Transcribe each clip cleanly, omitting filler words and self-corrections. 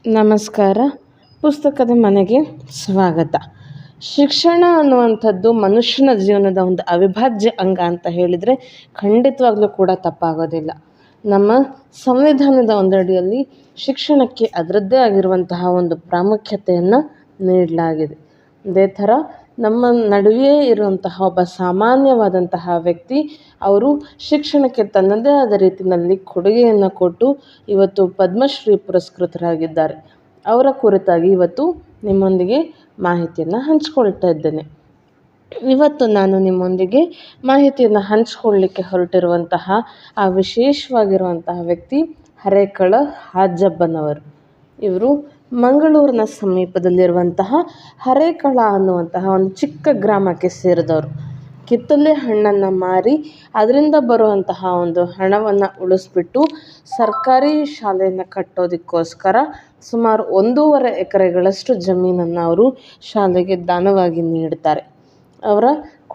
ನಮಸ್ಕಾರ. ಪುಸ್ತಕದ ಮನೆಗೆ ಸ್ವಾಗತ. ಶಿಕ್ಷಣ ಅನ್ನುವಂಥದ್ದು ಮನುಷ್ಯನ ಜೀವನದ ಒಂದು ಅವಿಭಾಜ್ಯ ಅಂಗ ಅಂತ ಹೇಳಿದರೆ ಖಂಡಿತವಾಗ್ಲೂ ಕೂಡ ತಪ್ಪಾಗೋದಿಲ್ಲ. ನಮ್ಮ ಸಂವಿಧಾನದ ಒಂದಡಿಯಲ್ಲಿ ಶಿಕ್ಷಣಕ್ಕೆ ಅದರದ್ದೇ ಆಗಿರುವಂತಹ ಒಂದು ಪ್ರಾಮುಖ್ಯತೆಯನ್ನು ನೀಡಲಾಗಿದೆ. ಅದೇ ಥರ ನಮ್ಮ ನಡುವೆಯೇ ಇರುವಂತಹ ಒಬ್ಬ ಸಾಮಾನ್ಯವಾದಂತಹ ವ್ಯಕ್ತಿ, ಅವರು ಶಿಕ್ಷಣಕ್ಕೆ ತನ್ನದೇ ಆದ ರೀತಿಯಲ್ಲಿ ಕೊಡುಗೆಯನ್ನು ಕೊಟ್ಟು ಇವತ್ತು ಪದ್ಮಶ್ರೀ ಪುರಸ್ಕೃತರಾಗಿದ್ದಾರೆ. ಅವರ ಕುರಿತಾಗಿ ಇವತ್ತು ನಿಮ್ಮೊಂದಿಗೆ ಮಾಹಿತಿಯನ್ನು ಹಂಚಿಕೊಳ್ತಾ ಇದ್ದೇನೆ. ಇವತ್ತು ನಾನು ನಿಮ್ಮೊಂದಿಗೆ ಮಾಹಿತಿಯನ್ನು ಹಂಚಿಕೊಳ್ಳಲಿಕ್ಕೆ ಹೊರಟಿರುವಂತಹ ಆ ವಿಶೇಷವಾಗಿರುವಂತಹ ವ್ಯಕ್ತಿ ಹರೇಕಳ ಹಾಜಬ್ಬನವರು. ಇವರು ಮಂಗಳೂರಿನ ಸಮೀಪದಲ್ಲಿರುವಂತಹ ಹರೇಕಳ ಅನ್ನುವಂತಹ ಒಂದು ಚಿಕ್ಕ ಗ್ರಾಮಕ್ಕೆ ಸೇರಿದವರು. ಕಿತ್ತಳೆ ಹಣ್ಣನ್ನು ಮಾರಿ ಅದರಿಂದ ಬರುವಂತಹ ಒಂದು ಹಣವನ್ನು ಉಳಿಸ್ಬಿಟ್ಟು ಸರ್ಕಾರಿ ಶಾಲೆಯನ್ನು ಕಟ್ಟೋದಕ್ಕೋಸ್ಕರ ಸುಮಾರು 1.5 ಎಕರೆಗಳಷ್ಟು ಜಮೀನನ್ನು ಅವರು ಶಾಲೆಗೆ ದಾನವಾಗಿ ನೀಡ್ತಾರೆ. ಅವರ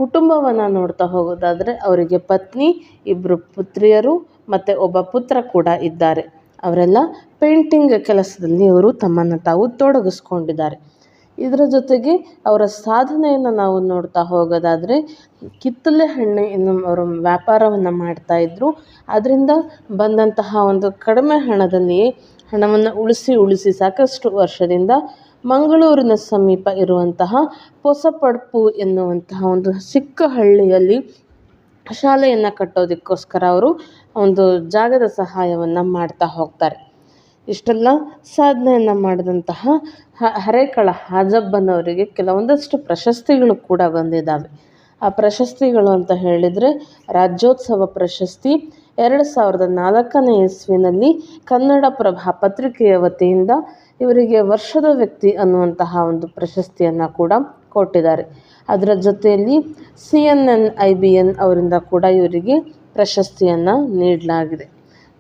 ಕುಟುಂಬವನ್ನು ನೋಡ್ತಾ ಹೋಗೋದಾದರೆ ಅವರಿಗೆ ಪತ್ನಿ, 2 ಪುತ್ರಿಯರು ಮತ್ತು ಒಬ್ಬ ಪುತ್ರ ಕೂಡ ಇದ್ದಾರೆ. ಅವರೆಲ್ಲ ಪೇಂಟಿಂಗ್ ಕೆಲಸದಲ್ಲಿ ಅವರು ತಮ್ಮನ್ನು ತಾವು ತೊಡಗಿಸ್ಕೊಂಡಿದ್ದಾರೆ. ಇದರ ಜೊತೆಗೆ ಅವರ ಸಾಧನೆಯನ್ನು ನಾವು ನೋಡ್ತಾ ಹೋಗೋದಾದರೆ ಕಿತ್ತಳೆ ಹಣ್ಣು ಅವರು ವ್ಯಾಪಾರವನ್ನು ಮಾಡ್ತಾಯಿದ್ರು. ಅದರಿಂದ ಬಂದಂತಹ ಒಂದು ಕಡಿಮೆ ಹಣದಲ್ಲಿಯೇ ಹಣವನ್ನು ಉಳಿಸಿ ಸಾಕಷ್ಟು ವರ್ಷದಿಂದ ಮಂಗಳೂರಿನ ಸಮೀಪ ಇರುವಂತಹ ಪೊಸಪಡ್ಪು ಎನ್ನುವಂತಹ ಒಂದು ಚಿಕ್ಕ ಹಳ್ಳಿಯಲ್ಲಿ ಶಾಲೆಯನ್ನು ಕಟ್ಟೋದಕ್ಕೋಸ್ಕರ ಅವರು ಒಂದು ಜಾಗದ ಸಹಾಯವನ್ನು ಮಾಡ್ತಾ ಹೋಗ್ತಾರೆ. ಇಷ್ಟೆಲ್ಲ ಸಾಧನೆಯನ್ನು ಮಾಡಿದಂತಹ ಹರೇಕಳ ಹಾಜಬ್ಬನವರಿಗೆ ಕೆಲವೊಂದಷ್ಟು ಪ್ರಶಸ್ತಿಗಳು ಕೂಡ ಬಂದಿದ್ದಾವೆ. ಆ ಪ್ರಶಸ್ತಿಗಳು ಅಂತ ಹೇಳಿದರೆ ರಾಜ್ಯೋತ್ಸವ ಪ್ರಶಸ್ತಿ 2004ನೇ ಇಸ್ವಿನಲ್ಲಿ ಕನ್ನಡಪ್ರಭ ಪತ್ರಿಕೆಯ ವತಿಯಿಂದ ಇವರಿಗೆ ವರ್ಷದ ವ್ಯಕ್ತಿ ಅನ್ನುವಂತಹ ಒಂದು ಪ್ರಶಸ್ತಿಯನ್ನು ಕೂಡ ಕೊಟ್ಟಿದ್ದಾರೆ. ಅದರ ಜೊತೆಯಲ್ಲಿ CNN-IBN ಅವರಿಂದ ಕೂಡ ಇವರಿಗೆ ಪ್ರಶಸ್ತಿಯನ್ನು ನೀಡಲಾಗಿದೆ.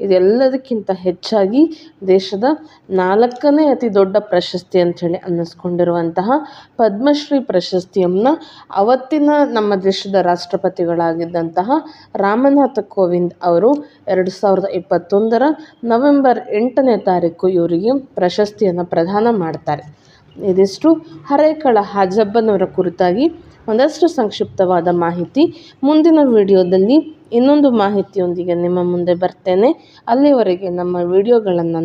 ಇದೆಲ್ಲದಕ್ಕಿಂತ ಹೆಚ್ಚಾಗಿ ದೇಶದ 4ನೇ ಅತಿ ದೊಡ್ಡ ಪ್ರಶಸ್ತಿ ಅಂಥೇಳಿ ಅನ್ನಿಸ್ಕೊಂಡಿರುವಂತಹ ಪದ್ಮಶ್ರೀ ಪ್ರಶಸ್ತಿಯನ್ನು ಅವತ್ತಿನ ನಮ್ಮ ದೇಶದ ರಾಷ್ಟ್ರಪತಿಗಳಾಗಿದ್ದಂತಹ ರಾಮನಾಥ ಕೋವಿಂದ್ ಅವರು 2021 ನವೆಂಬರ್ 8ನೇ ತಾರೀಕು ಇವರಿಗೆ ಪ್ರಶಸ್ತಿಯನ್ನು ಪ್ರದಾನ ಮಾಡ್ತಾರೆ. ಇದಿಷ್ಟು ಹರೇಕಳ ಹಾಜಬ್ಬನವರ ಕುರಿತಾಗಿ ಒಂದಷ್ಟು ಸಂಕ್ಷಿಪ್ತವಾದ ಮಾಹಿತಿ. ಮುಂದಿನ ವಿಡಿಯೋದಲ್ಲಿ ಇನ್ನೊಂದು ಮಾಹಿತಿಯೊಂದಿಗೆ ನಿಮ್ಮ ಮುಂದೆ ಬರ್ತೇನೆ. ಅಲ್ಲಿವರೆಗೆ ನಮ್ಮ ವಿಡಿಯೋಗಳನ್ನು